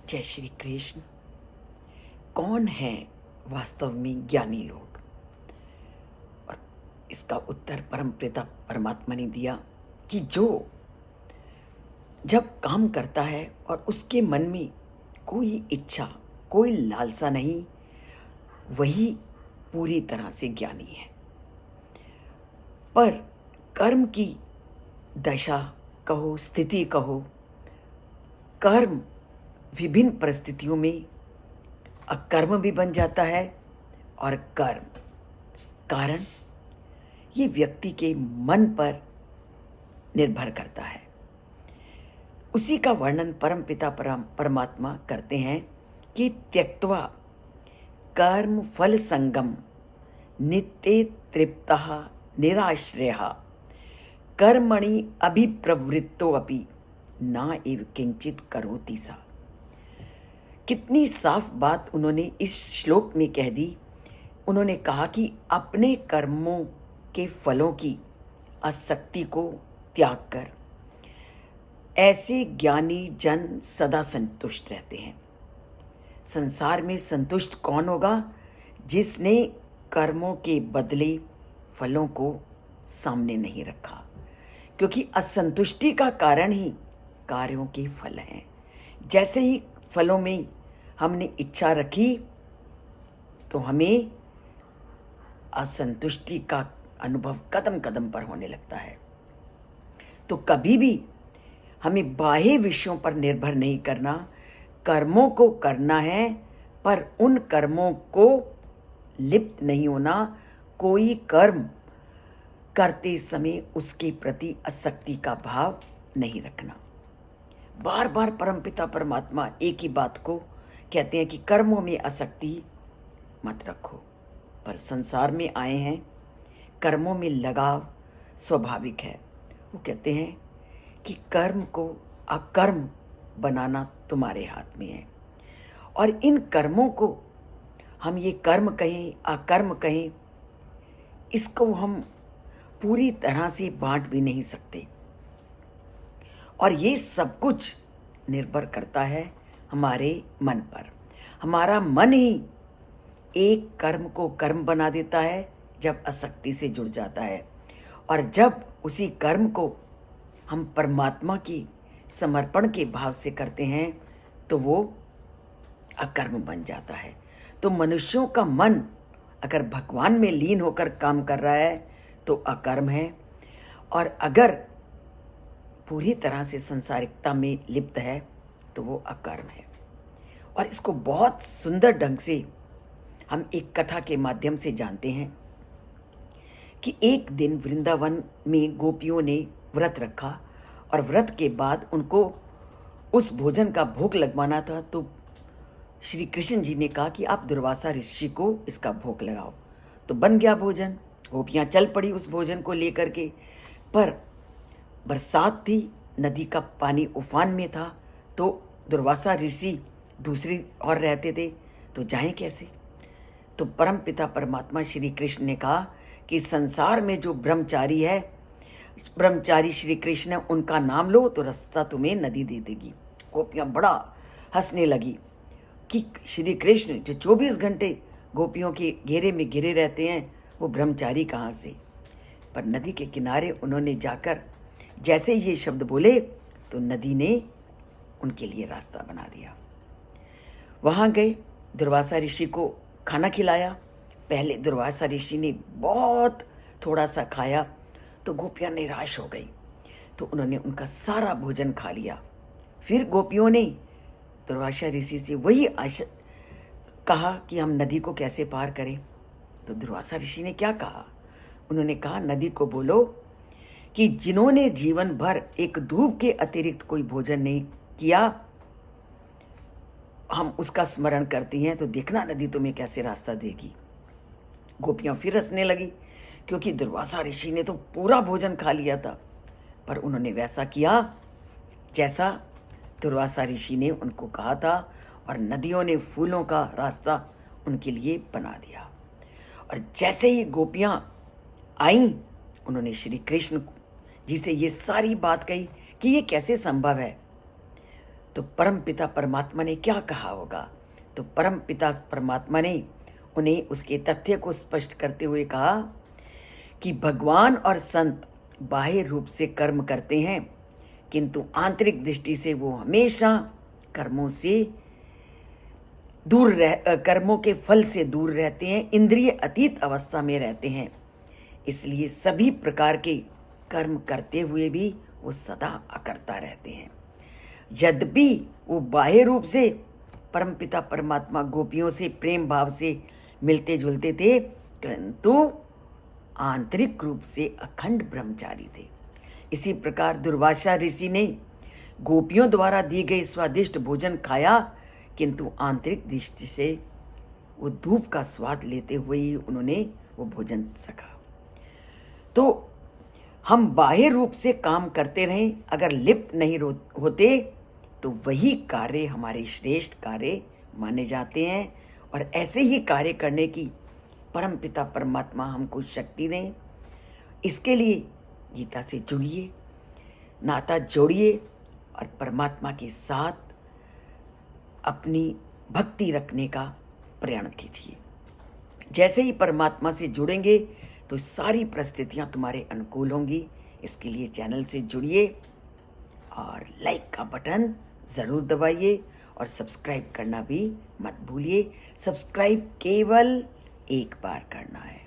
जय श्री कृष्ण। कौन है वास्तव में ज्ञानी लोग? और इसका उत्तर परमपिता परमात्मा ने दिया कि जो जब काम करता है और उसके मन में कोई इच्छा, कोई लालसा नहीं, वही पूरी तरह से ज्ञानी है। पर कर्म की दशा कहो, स्थिति कहो, कर्म विभिन्न परिस्थितियों में अकर्म भी बन जाता है और कर्म। कारण ये व्यक्ति के मन पर निर्भर करता है। उसी का वर्णन परमपिता परमात्मा करते हैं कि त्यक्त्वा कर्म फल संगम नित्य तृप्तः निराश्रयः कर्मणि अभिप्रवृत्तो अपि ना एव किंचित करोति सा। कितनी साफ बात उन्होंने इस श्लोक में कह दी। उन्होंने कहा कि अपने कर्मों के फलों की आसक्ति को त्याग कर ऐसे ज्ञानी जन सदा संतुष्ट रहते हैं। संसार में संतुष्ट कौन होगा? जिसने कर्मों के बदले फलों को सामने नहीं रखा, क्योंकि असंतुष्टि का कारण ही कार्यों के फल हैं। जैसे ही फलों में हमने इच्छा रखी तो हमें असंतुष्टि का अनुभव कदम कदम पर होने लगता है। तो कभी भी हमें बाह्य विषयों पर निर्भर नहीं करना। कर्मों को करना है, पर उन कर्मों को लिप्त नहीं होना। कोई कर्म करते समय उसके प्रति आसक्ति का भाव नहीं रखना। बार बार परमपिता परमात्मा एक ही बात को कहते हैं कि कर्मों में आसक्ति मत रखो। पर संसार में आए हैं, कर्मों में लगाव स्वाभाविक है। वो कहते हैं कि कर्म को अकर्म बनाना तुम्हारे हाथ में है। और इन कर्मों को हम ये कर्म कहें, अकर्म कहें, इसको हम पूरी तरह से बांट भी नहीं सकते। और ये सब कुछ निर्भर करता है हमारे मन पर। हमारा मन ही एक कर्म को कर्म बना देता है जब आसक्ति से जुड़ जाता है। और जब उसी कर्म को हम परमात्मा की समर्पण के भाव से करते हैं तो वो अकर्म बन जाता है। तो मनुष्यों का मन अगर भगवान में लीन होकर काम कर रहा है तो अकर्म है, और अगर पूरी तरह से संसारिकता में लिप्त है तो वो अकर्म है। और इसको बहुत सुंदर ढंग से हम एक कथा के माध्यम से जानते हैं कि एक दिन वृंदावन में गोपियों ने व्रत रखा और व्रत के बाद उनको उस भोजन का भोग लगवाना था। तो श्री कृष्ण जी ने कहा कि आप दुर्वासा ऋषि को इसका भोग लगाओ। तो बन गया भोजन। गोपियाँ चल पड़ी उस भोजन को लेकर के। पर बरसात थी, नदी का पानी उफान में था, तो दुर्वासा ऋषि दूसरी ओर रहते थे, तो जाएं कैसे? तो परम पिता परमात्मा श्री कृष्ण ने कहा कि संसार में जो ब्रह्मचारी है, ब्रह्मचारी श्री कृष्ण है, उनका नाम लो तो रास्ता तुम्हें नदी दे देगी। गोपियाँ बड़ा हंसने लगी कि श्री कृष्ण जो 24 घंटे गोपियों के घेरे में घिरे रहते हैं, वो ब्रह्मचारी कहाँ से? पर नदी के किनारे उन्होंने जाकर जैसे ये शब्द बोले तो नदी ने उनके लिए रास्ता बना दिया। वहाँ गए, दुर्वासा ऋषि को खाना खिलाया। पहले दुर्वासा ऋषि ने बहुत थोड़ा सा खाया तो गोपियाँ निराश हो गई, तो उन्होंने उनका सारा भोजन खा लिया। फिर गोपियों ने दुर्वासा ऋषि से वही कहा कि हम नदी को कैसे पार करें। तो दुर्वासा ऋषि ने क्या कहा? उन्होंने कहा, नदी को बोलो कि जिन्होंने जीवन भर एक धूप के अतिरिक्त कोई भोजन नहीं किया, हम उसका स्मरण करती हैं, तो देखना नदी तुम्हें कैसे रास्ता देगी। गोपियाँ फिर हंसने लगी, क्योंकि दुर्वासा ऋषि ने तो पूरा भोजन खा लिया था। पर उन्होंने वैसा किया जैसा दुर्वासा ऋषि ने उनको कहा था, और नदियों ने फूलों का रास्ता उनके लिए बना दिया। और जैसे ही गोपियाँ आईं, उन्होंने श्री कृष्ण जी से ये सारी बात कही कि ये कैसे संभव है। तो परम पिता परमात्मा ने क्या कहा होगा? तो परम पिता परमात्मा ने उन्हें उसके तथ्य को स्पष्ट करते हुए कहा कि भगवान और संत बाह्य रूप से कर्म करते हैं, किंतु आंतरिक दृष्टि से वो हमेशा कर्मों के फल से दूर रहते हैं, इंद्रिय अतीत अवस्था में रहते हैं। इसलिए सभी प्रकार के कर्म करते हुए भी वो सदा अकर्ता रहते हैं। यद्यपि वो बाह्य रूप से परमपिता परमात्मा गोपियों से प्रेम भाव से मिलते जुलते थे, किंतु आंतरिक रूप से अखंड ब्रह्मचारी थे। इसी प्रकार दुर्वासा ऋषि ने गोपियों द्वारा दी गई स्वादिष्ट भोजन खाया, किंतु आंतरिक दृष्टि से वो धूप का स्वाद लेते हुए ही उन्होंने वो भोजन सका। तो हम बाह्य रूप से काम करते रहें, अगर लिप्त नहीं होते तो वही कार्य हमारे श्रेष्ठ कार्य माने जाते हैं। और ऐसे ही कार्य करने की परम पिता परमात्मा हमको शक्ति दें। इसके लिए गीता से जुड़िए, नाता जोड़िए और परमात्मा के साथ अपनी भक्ति रखने का प्रयाण कीजिए। जैसे ही परमात्मा से जुड़ेंगे तो सारी परिस्थितियां तुम्हारे अनुकूल होंगी। इसके लिए चैनल से जुड़िए और लाइक का बटन ज़रूर दबाइए और सब्सक्राइब करना भी मत भूलिए। सब्सक्राइब केवल एक बार करना है।